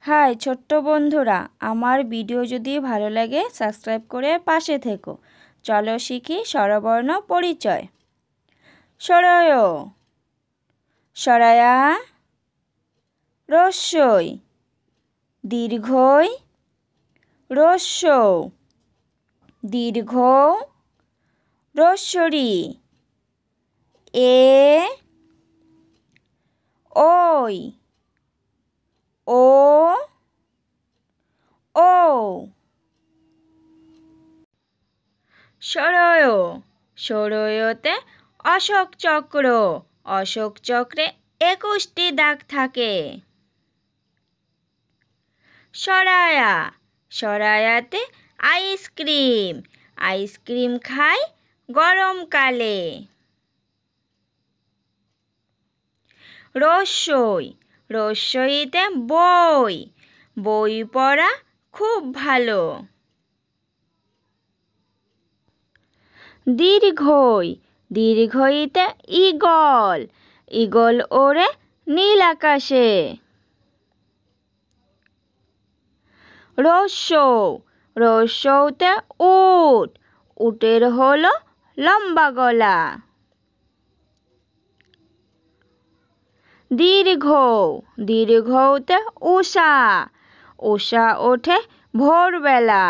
High ছোট্ট বন্ধুরা, আমার ভিডিও যদি ভালো লাগে সাবস্ক্রাইব করে পাশে থেকো। চলো শিখি স্বরবর্ণ পরিচয়। সরয়, সরায়া, রস্যই, দীর্ঘই, রস্য, দীর্ঘ, রস্যরি, এ, ওই, ও, ও। সরয়, সরয়তে অশোক চক্র, অশোক চক্রে 21টি দাগ থাকে। সরায়া, সরায়াতে আইসক্রিম, আইসক্রিম খায় গরমকালে। রস্যই, রস্যইতে বই, বই পড়া খুব ভালো। দীর্ঘই, দীর্ঘইতে ঈগল, ঈগল ওড়ে নীল আকাশে। রস্য, রস্যতে উট, উটের হলো লম্বা গলা। দীর্ঘ, দীর্ঘতে উষা, উষা ওঠে ভোরবেলা।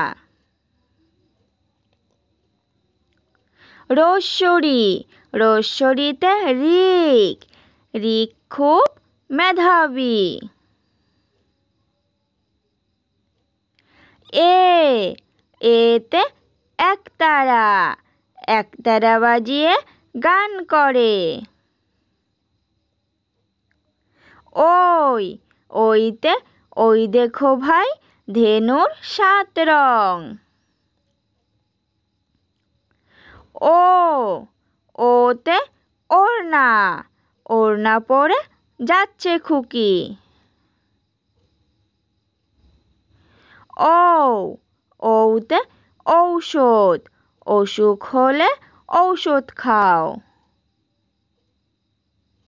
রস্যরি, রস্যরিতে ঋক, ঋক খুব মেধাবী। এতে একতারা, একতারা বাজিয়ে গান করে। ওই, ওইতে ওই দেখো ভাই ধেনুর 7 রং। ও, ওতে ওড়না, ওড়না পরে যাচ্ছে খুকি। ও, ওতে ঔষধ, অসুখ হলে ঔষধ খাও।